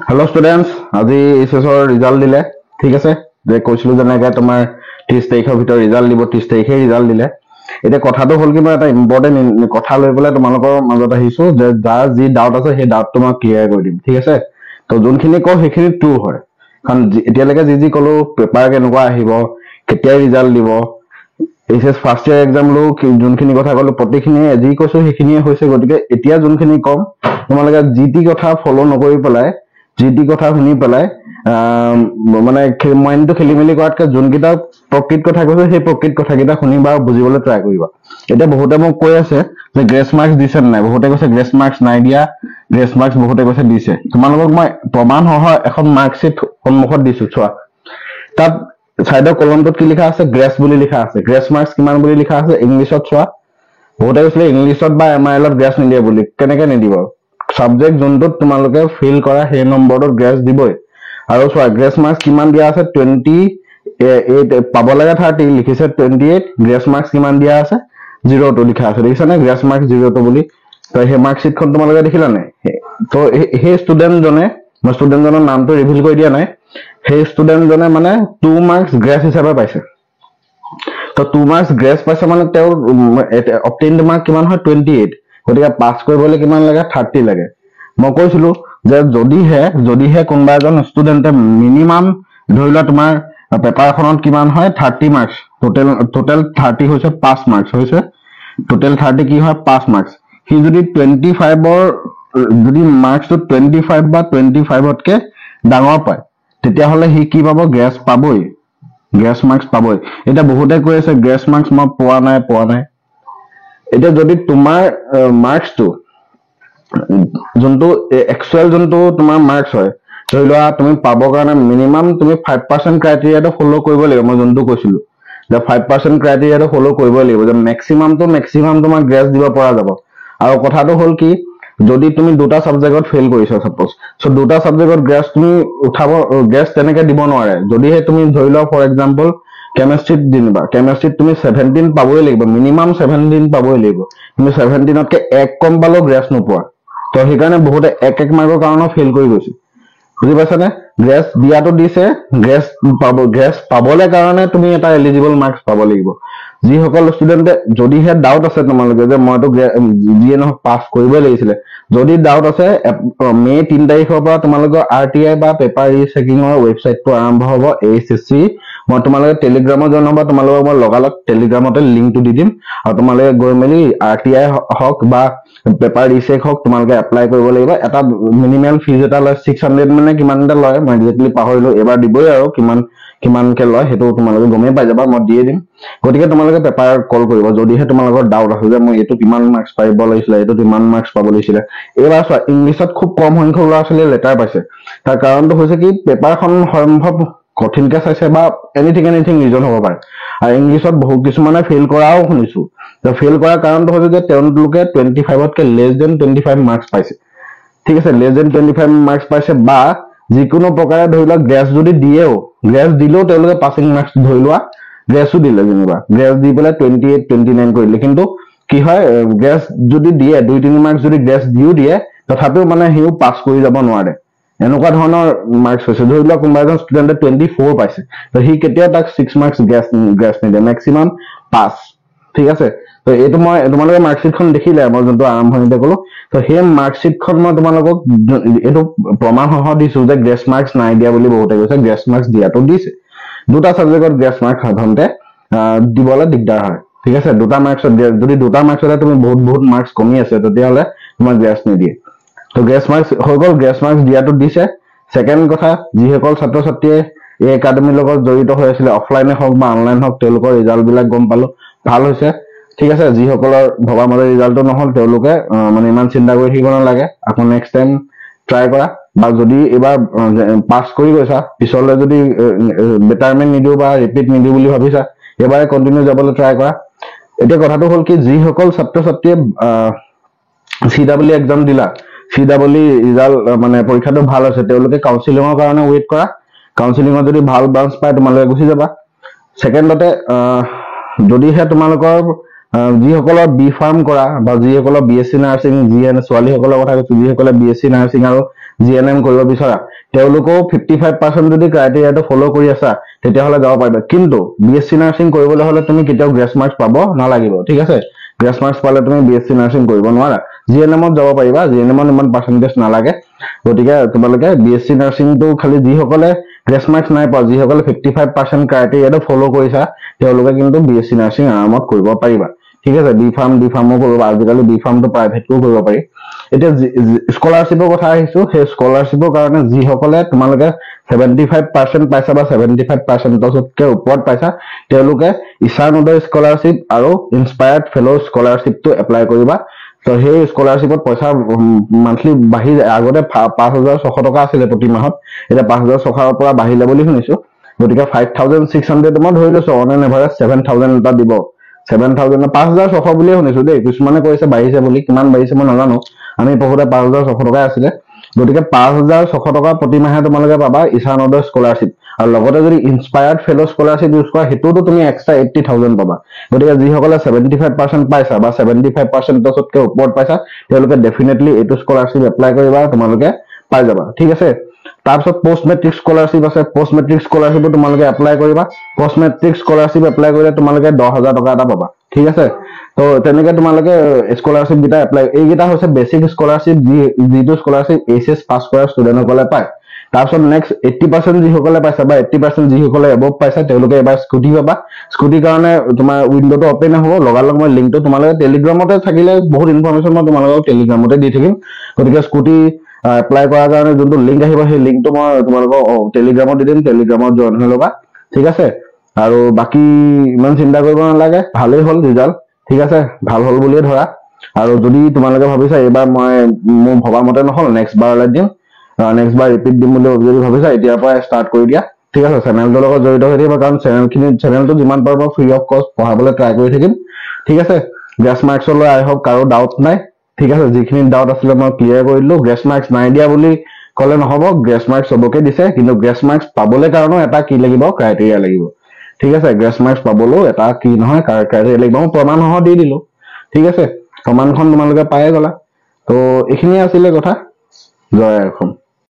Hello students, আজি এছএছৰ result দিলে ঠিক আছে যে কৈছিলো যেনেকৈ তোমাৰ 30 তাৰিখৰ ভিতৰত ৰিজাল্ট দিব 30 তাৰিখে ৰিজাল্ট দিলে এতিয়া কথাটো হ'ল কি মই এটা ইম্পৰ্টেন্ট কথা লৈ পেলাই তোমালোকৰ মাজত আহিছো যে যাৰ যি ডাউট আছে সেই ডাউটটো মই ক্লিয়াৰ কৰি দিম ঠিক আছে তো যোনখিনি কও সেইখিনি ট্ৰু হয় কাৰণ এতিয়ালৈকে যি কলো পেপাৰ কেনেকুৱা আহিব কেতিয়া ৰিজাল্ট দিব এইচএস ফাৰ্ষ্ট ইয়াৰ এক্সাম লো যোনখিনি কথা কলো প্ৰতিখিনি যি কৈছো সেইখিনিয়ে হৈছে গতিকে এতিয়া যোনখিনি কম তোমালোকে জিটি কথা ফলো নকৰি পেলাই জিটি কথা শুনি পেলাই মানে মাইন্ডটো খেলি মেলি কৰাতকৈ যোনকেইটা প্ৰকৃত কথা কৈছে সেই প্ৰকৃত কথাকেইটা শুনিবা আৰু বুজিবলৈ ট্ৰাই কৰিবা এতিয়া বহুতে মোক কৈ আছে যে গ্ৰেছ মাৰ্কছ দিছে নাই বহুতে কৈছে গ্ৰেছ মাৰ্কছ নাই দিয়া গ্ৰেছ মাৰ্কছ বহুতে কৈছে দিছে তোমালোকক মই প্ৰমাণ সহ এখন মাৰ্কশ্বিট সন্মুখত দিছো চোৱা তাত সাইডৰ কলমটোত কি লিখা আছে গ্ৰেছ বুলি লিখা আছে গ্ৰেছ মাৰ্কছ কিমান বুলি লিখা আছে ইংলিছত চোৱা বহুতে কৈছে ইংলিছত বা এমআইএলত গ্ৰেছ নিদিয়ে বুলি কেনেকৈ নিদিব সাবজেক্ট যোনটোত তোমালোকে ফিল কৰা সেই নম্বৰটোত গ্ৰেছ দিবই আৰু চোৱা গ্ৰেছ মাৰ্কছ কিমান দিয়া আছে 28 পাব লাগে 30 লিখিছে 28 গ্ৰেছ মাৰ্কছ কিমান দিয়া আছে 0 লিখা আছে দেখিছানে গ্ৰেছ মাৰ্কছ 0 বুলি তো সেই মাৰ্কশ্বিটখন তোমালোকে দেখিলা নাই তো সেই ষ্টুডেণ্টজনে মই ষ্টুডেণ্টজনৰ নামটো ৰিভিল কৰি দিয়া নাই সেই ষ্টুডেণ্টজনে মানে 2 মাৰ্কছ গ্ৰেছ হিচাপে পাইছে তো 2 মাৰ্কছ গ্ৰেছ পাইছে মানে তেওঁৰ অবটেইনড মাৰ্ক কিমান হয় 28 গতিকে পাছ কৰিবলৈ কিমান লাগে 30 লাগে মই কৈছিলো যে যদিহে কোনোবা এজন ষ্টুডেণ্টে মিনিমাম ধৰি লোৱা তোমাৰ পেপাৰখনত কিমান হয় 30 মাৰ্কছ টোটেল 30 হৈছে 5 মাৰ্কছ হৈছে টোটেল 30 কি হয় 5 মাৰ্কছ সি যদি 25ৰ যদি মাৰ্কছটো 25 বা 25তকৈ ডাঙৰ পায় তেতিয়াহ'লে সি কি পাব গ্ৰেছ পাবই গ্ৰেছ মাৰ্কছ পাবই এটা বহুতে কৈ আছে গ্ৰেছ মাৰ্কছ মই পোৱা নাই এতিয়া যদি তোমাৰ মাৰ্কছটো যোনটো একচুৱেল যোনটো তোমাৰ মাৰ্কছ হয় ধৰি লোৱা তুমি পাবৰ কাৰণে মিনিমাম তুমি 5% ক্ৰাইটেৰিয়াটো ফলো কৰিব লাগিব মই যোনটো কৈছিলো যে 5% ক্ৰাইটেৰিয়াটো ফলো কৰিব লাগিব যে মেক্সিমাম তোমাৰ গ্ৰেছ দিব পৰা যাব আৰু কথাটো হ'ল কি যদি তুমি দুটা সাবজেক্টত ফেল কৰিছা সাপোজ সো দুটা সাবজেক্টত গ্ৰেছ তুমি উঠাব গ্ৰেছ তেনেকৈ দিব নোৱাৰে যদিহে তুমি ধৰি লোৱা ফৰ এক্সাম্পল কেমিষ্ট্ৰিত দিনিবা কেমিষ্ট্ৰিত তুমি 17 পাবই লাগিব মিনিমাম 17 পাবই লাগিব তুমি 17তকৈ এক কম পালেও গ্ৰেছ নোপোৱা তো সেইকাৰণে বহুতে এক মাৰ্কৰ কাৰণে ফেল কৰি গৈছে বুজি পাইছানে গ্ৰেছ দিয়াটো দিছে গ্ৰেছ পাবলৈ কাৰণে তুমি এটা এলিজিবল মাৰ্কছ পাব লাগিব যিসকল ষ্টুডেণ্টে যদিহে ডাউট আছে তোমালোকে যে মইতো যিয়ে নহওক পাছ কৰিবই লাগিছিলে যদি ডাউট আছে মে 3 তাৰিখৰ পৰা তোমালোকৰ আৰটিআই বা পেপাৰ ৰিচেকিঙৰ ৱেবছাইটটো আৰম্ভ হ'ব এইচএসসি মই তোমালোকে টেলিগ্ৰামত জইন হ'বা তোমালোকক মই লগালগ টেলিগ্ৰামতে লিংকটো দি দিম আৰু তোমালোকে গৈ মেলি আৰটিআই হওক বা পেপাৰ ৰিচেক হওক তোমালোকে এপ্লাই কৰিব লাগিব এটা মিনিমাম ফিজ এটা লয় 600 মানে কিমান এটা লয় মই এক্সেক্টলি পাহৰিলো এবাৰ দিবই আৰু কিমানকে লয় সেইটো তোমালোকে গমেই পাই যাবা মই দিয়ে দিম গতিকে তোমালোকে পেপাৰ কল কৰিব যদিহে তোমালোকৰ ডাউট আছে যে মই এইটো কিমান মাৰ্কছ পাব লাগিছিলে এইটো কিমান মাৰ্কছ পাব লাগিছিলে এইবাৰ চোৱা ইংলিছত খুব কম সংখ্যক ল'ৰা ছোৱালীয়ে লেটাৰ পাইছে তাৰ কাৰণটো হৈছে কি পেপাৰখন সম্ভৱ কঠিনকে চাইছে বা এনিথিং ৰিজন হ'ব পাৰে আৰু ইংলিছত বহু কিছুমানে ফেইল কৰাও শুনিছো তো ফেইল কৰাৰ কাৰণটো হৈছে যে তেওঁলোকে 25তকৈ লেছ দেন 25 মাৰ্কছ পাইছে ঠিক আছে লেছ দেন 25 মাৰ্কছ পাইছে বা যিকোনো প্ৰকাৰে ধৰি লোৱা গ্ৰেছ যদি গ্ৰেছ দিলেও তেওঁলোকে পাছিং মাৰ্কছ ধৰি লোৱা গ্ৰেছো দিলে যেনিবা গ্ৰেছ দি পেলাই 28 29 কৰিলে কিন্তু কি হয় গ্ৰেছ যদি দিয়ে 2-3 মাৰ্কছ যদি গ্ৰেছ দিও দিয়ে তথাপিও মানে হিও পাছ কৰি যাব নোৱাৰে এনেকুৱা ধৰণৰ মাৰ্কছ হৈছে ধৰি লোৱা কোনোবা এজন ষ্টুডেণ্টে 24 পাইছে তো সি কেতিয়া তাক 6 মাৰ্কছ গ্ৰেছ নিদিয়ে মেক্সিমাম পাছ ঠিক আছে তো এইটো মই তোমালোকে মাৰ্কশ্বিটখন দেখিলে মই যোনটো আৰম্ভণিতে ক'লো তো সেই মাৰ্কশ্বিটখন মই তোমালোকক এইটো প্ৰমাণ সহ দিছো যে গ্ৰেছ মাৰ্কছ নাই দিয়া বুলি বহুতে কৈছে গ্ৰেছ মাৰ্কছ দিয়াটো দিছে দুটা সাবজেক্টত গ্ৰেছ মাৰ্কছ সাধাৰণতে দিবলৈ দিগদাৰ হয় ঠিক আছে দুটা মাৰ্কছত যদি দুটা মাৰ্কছতে তুমি বহুত মাৰ্কছ কমি আছে তেতিয়াহ'লে তোমাৰ গ্ৰেছ নিদিয়ে তো গ্ৰেছ মাৰ্কছ হৈ গ'ল গ্ৰেছ মাৰ্কছ দিয়াটো দিছে সেকেন্ড কথা যিসকল ছাত্ৰ ছাত্ৰীয়ে এই একাডেমীৰ লগত জড়িত হৈ আছিলে অফলাইনে হওক বা অনলাইন হওক তেওঁলোকৰ ৰিজাল্টবিলাক গম পালো ভাল হৈছে ঠিক আছে যিসকলৰ ভবা মতে ৰিজাল্টটো নহ'ল তেওঁলোকে মানে ইমান চিন্তা কৰি থাকিব নালাগে আকৌ নেক্সট টাইম ট্ৰাই কৰা বা যদি এবাৰ পাছ কৰি গৈছা পিছলৈ যদি বেটাৰমেণ্ট নিদিও বা ৰিপিট নিদিও বুলি ভাবিছা এবাৰে কন্টিনিউ যাবলৈ ট্ৰাই কৰা এতিয়া কথাটো হ'ল কি যিসকল ছাত্ৰ ছাত্ৰীয়ে CW এক্সাম দিলা CW ৰিজাল্ট মানে পৰীক্ষাটো ভাল হৈছে তেওঁলোকে কাউন্সিলিঙৰ কাৰণে ৱেইট কৰা কাউন্সিলিঙত যদি ভাল ব্ৰাঞ্চ পায় তোমালোকে গুচি যাবা সেকেন্ডতে যদিহে তোমালোকৰ যিসকলৰ বি ফাৰ্ম কৰা বা যিসকলৰ BSc নাৰ্ছিং ছোৱালীসকলৰ কথা কৈছো, যিসকলে BSc নাৰ্ছিং আৰু GNM কৰিব বিচৰা, তেওঁলোকেও 55% যদি ক্ৰাইটেৰিয়াটো ফ'ল' কৰি আছা তেতিয়াহ'লে যাব পাৰিবা। কিন্তু BSc নাৰ্ছিং কৰিবলৈ হ'লে তুমি কেতিয়াও গ্ৰেছ মাৰ্কছ পাব নালাগিব, ঠিক আছে। গ্ৰেছ মাৰ্কছ পালে তুমি BSc নাৰ্ছিং কৰিব নোৱাৰা। GNMত যাব পাৰিবা, GNMত ইমান পাৰ্চেণ্টেজ নালাগে। গতিকে তোমালোকে BSc নাৰ্ছিংটো খালি যিসকলে গ্ৰেছ মাৰ্কছ নাই পোৱা, যিসকলে 55% ক্ৰাইটেৰিয়াটো ফ'ল' কৰিছা, তেওঁলোকে কিন্তু BSc নাৰ্ছিং আৰামত কৰিব পাৰিবা, ঠিক আছে। বি ফাৰ্মো কৰিব, আজিকালি বি ফাৰ্মটো প্ৰাইভেটকো কৰিব পাৰি। এতিয়া স্কলাৰশ্বিপৰ কথা আহিছো, সেই স্কলাৰশ্বিপৰ কাৰণে যিসকলে তোমালোকে 75% পাইছা বা 75%তকৈ ওপৰত পাইছা, তেওঁলোকে ঈশান উদয় স্কলাৰশ্বিপ আৰু ইনস্পায়াৰ্ড ফেল' স্কলাৰশ্বিপটো এপ্লাই কৰিবা। তো সেই স্কলাৰশ্বিপত পইচা মান্থলি বাঢ়ি যায়। আগতে 5,600 টকা আছিলে প্ৰতি মাহত, এতিয়া 5,600ৰ পৰা বাঢ়িলে বুলি শুনিছো। গতিকে 5,600 মই ধৰি লৈছো, অন এন এভাৰেজ 7,000 এটা দিব। 7,000 5,600 বুলিয়ে শুনিছো দেই, কিছুমানে কৈছে বাঢ়িছে বুলি, কিমান বাঢ়িছে মই নাজানো। আমি পঢ়োতে 5,600 টকাই আছিলে। গতিকে 5,600 টকা প্ৰতি মাহে তোমালোকে পাবা ঈশান উদয় স্কলাৰশ্বিপ। আৰু লগতে যদি ইনস্পায়াৰ্ড ফেল' স্কলাৰশ্বিপ ইউজ কৰা, সেইটোতো তুমি এক্সট্ৰা 80,000 পাবা। গতিকে যিসকলে 75% পাইছা বা 75%তকৈ ওপৰত পাইছা, তেওঁলোকে ডেফিনেটলি এইটো স্কলাৰশ্বিপ এপ্লাই কৰিবা, তোমালোকে পাই যাবা, ঠিক আছে। তাৰপিছত পষ্ট মেট্ৰিক স্কলাৰশ্বিপ আছে। পষ্ট মেট্ৰিক স্কলাৰশ্বিপো তোমালোকে এপ্লাই কৰিবা। পষ্ট মেট্ৰিক স্কলাৰশ্বিপ এপ্লাই কৰিলে তোমালোকে 10,000 টকা এটা পাবা, ঠিক আছে। তো তেনেকে তোমালোকে স্কলাৰশ্বিপ কেইটা এপ্লাই, এইকেইটা হৈছে বেচিক স্কলাৰশ্বিপ, যিটো স্কলাৰশ্বিপ HS পাছ কৰা ষ্টুডেণ্টসকলে পায়। তাৰপিছত নেক্সট 80% যিসকলে পাইছা বা 80% যিসকলে এবভ পাইছা, তেওঁলোকে এবাৰ স্কুটি পাবা। স্কুটিৰ কাৰণে তোমাৰ উইণ্ডোটো অপেন হ'ব, লগালগ মই লিংকটো তোমালোকে টেলিগ্ৰামতে থাকিলে বহুত ইনফৰমেশ্যন মই তোমালোকক টেলিগ্ৰামতে দি থাকিম। গতিকে স্কুটি এপ্লাই কৰাৰ কাৰণে যোনটো লিংক আহিব, সেই লিংকটো মই তোমালোকক টেলিগ্ৰামত দি দিম, টেলিগ্ৰামত জইন হৈ ল'বা, ঠিক আছে। আৰু বাকী ইমান চিন্তা কৰিব নালাগে, ভালেই হ'ল ৰিজাল্ট, ঠিক আছে, ভাল হ'ল বুলিয়ে ধৰা। আৰু যদি তোমালোকে ভাবিছা এইবাৰ মোৰ ভবা মতে নহ'ল, নেক্সট বাৰলৈ দিম, নেক্সট বাৰ ৰিপিট দিম বুলি যদি ভাবিছা, এতিয়াৰ পৰাই ষ্টাৰ্ট কৰি দিয়া, ঠিক আছে। চেনেলটোৰ লগত জড়িত হৈ থাকিবা, কাৰণ চেনেলটো যিমান পাৰো মই ফ্ৰী অফ কষ্ট পঢ়াবলৈ ট্ৰাই কৰি থাকিম, ঠিক আছে। গ্ৰেছ মাৰ্কছলৈ আই হোপ কাৰো ডাউট নাই, ঠিক আছে। যিখিনি ডাউট আছিলে মই ক্লিয়াৰ কৰি দিলো। গ্ৰেছ মাৰ্কছ নাই দিয়া বুলি ক'লে নহ'ব, গ্ৰেছ মাৰ্কছ চবকে দিছে, কিন্তু গ্ৰেছ মাৰ্কছ পাবলৈ কাৰণেও এটা কি লাগিব, ক্ৰাইটেৰিয়া লাগিব, ঠিক আছে। গ্ৰেছ মাৰ্কছ পাবলৈও এটা কি নহয় ক্ৰাইটেৰিয়া লাগিব। মই প্ৰমাণসহ দি দিলো, ঠিক আছে। প্ৰমাণখন তোমালোকে পায়ে গলা। তো এইখিনিয়ে আছিলে কথা। জয় অসম।